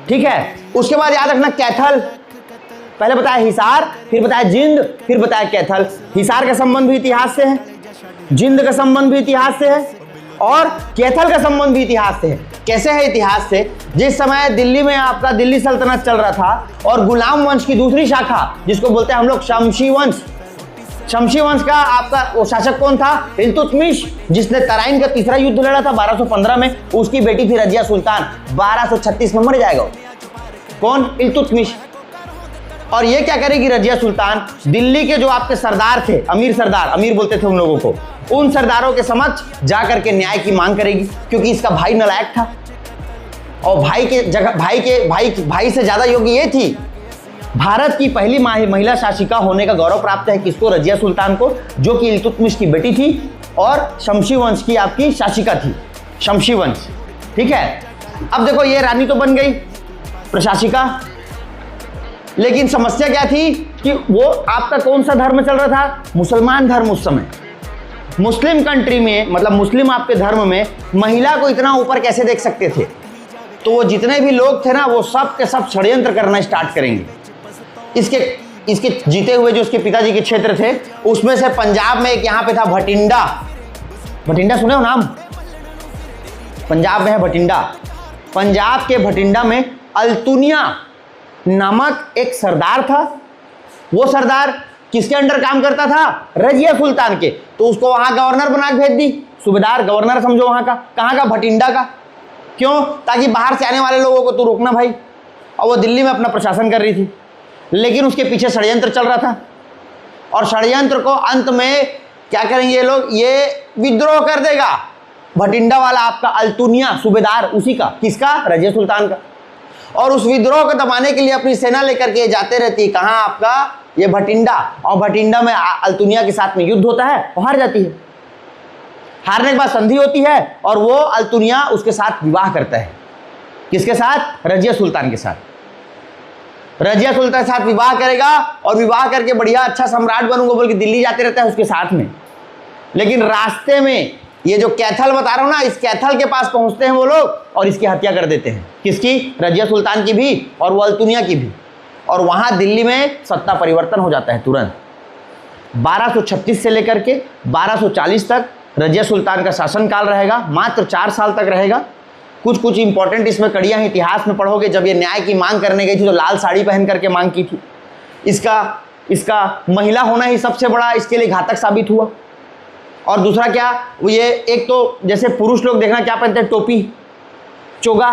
ठीक है। उसके बाद याद रखना कैथल, पहले बताया हिसार, फिर बताया जिंद, फिर बताया कैथल। हिसार का संबंध भी इतिहास से है, जिंद का संबंध भी इतिहास से है, और कैथल का संबंध भी इतिहास से है। कैसे है इतिहास से? जिस समय दिल्ली में आपका दिल्ली सल्तनत चल रहा था और गुलाम वंश की दूसरी शाखा जिसको बोलते हैं हम लोग शमशी वंश, शमशी वंश का आपका वो शासक कौन था? इल्तुतमिश, जिसने तराइन का तीसरा युद्ध लड़ा था 1215 में। उसकी बेटी थी रजिया सुल्तान, 1236 में मर जाएगा। कौन? इल्तुतमिश। और ये क्या करेगी रजिया सुल्तान? दिल्ली के जो आपके सरदार थे, अमीर सरदार, अमीर बोलते थे उन लोगों को, उन सरदारों के समक्ष जाकर के न्याय की मांग करेगी, क्योंकि इसका भाई नालायक था और भाई के जगह भाई से ज्यादा योग्य ये थी। भारत की पहली महिला शासिका होने का गौरव प्राप्त है किसको? रजिया सुल्तान को, जो कि इल्तुतमिश की बेटी थी और शमशी वंश की आपकी शासिका थी, शमशी वंश। ठीक है। अब देखो ये रानी तो बन गई, प्रशासिका, लेकिन समस्या क्या थी कि वो आपका कौन सा धर्म चल रहा था? मुसलमान धर्म। उस समय मुस्लिम कंट्री में, मतलब मुस्लिम आपके धर्म में महिला को इतना ऊपर कैसे देख सकते थे? तो वो जितने भी लोग थे ना, वो सब के सब षड्यंत्र करना स्टार्ट करेंगे। इसके जीते हुए जो उसके पिताजी के क्षेत्र थे, उसमें से पंजाब में एक यहाँ पे था भटिंडा। भटिंडा सुने हो नाम? पंजाब में है भटिंडा। पंजाब के भटिंडा में अल्तुनिया नामक एक सरदार था। वो सरदार किसके अंडर काम करता था? रजिया सुल्तान के। तो उसको वहां गवर्नर बना के भेज दी, सूबेदार, गवर्नर समझो वहां का। कहाँ का? भटिंडा का। क्यों? ताकि बाहर से आने वाले लोगों को तो रोकना भाई। और वो दिल्ली में अपना प्रशासन कर रही थी, लेकिन उसके पीछे षड्यंत्र चल रहा था। और षड्यंत्र को अंत में क्या करेंगे ये लोग? ये विद्रोह कर देगा भटिंडा वाला आपका अल्तुनिया सूबेदार, उसी का, किसका? रजिया सुल्तान का। और उस विद्रोह को दबाने के लिए अपनी सेना लेकर के जाते रहती है। कहाँ? आपका ये भटिंडा। और भटिंडा में अल्तुनिया के साथ में युद्ध होता है, वो हार जाती है। हारने के बाद संधि होती है और वो अल्तुनिया उसके साथ विवाह करता है। किसके साथ? रजिया सुल्तान के साथ। रजिया सुल्तान के साथ विवाह करेगा और विवाह करके बढ़िया अच्छा सम्राट बनूंगा बोल के दिल्ली जाते रहता है उसके साथ में। लेकिन रास्ते में ये जो कैथल बता रहा हूं ना, इस कैथल के पास पहुंचते हैं वो लोग और इसकी हत्या कर देते हैं। किसकी? रजिया सुल्तान की भी और वो अल्तुनिया की भी। और वहां दिल्ली में सत्ता परिवर्तन हो जाता है तुरंत। 1236 से लेकर के 1240 तक रजिया सुल्तान का शासनकाल रहेगा, मात्र 4 साल तक रहेगा। कुछ कुछ इंपॉर्टेंट इसमें कड़ियाँ इतिहास में पढ़ोगे। जब ये न्याय की मांग करने गई थी तो लाल साड़ी पहन करके मांग की थी। इसका महिला होना ही सबसे बड़ा इसके लिए घातक साबित हुआ। और दूसरा क्या, ये एक तो जैसे पुरुष लोग देखना क्या पहनते हैं? टोपी, चोगा,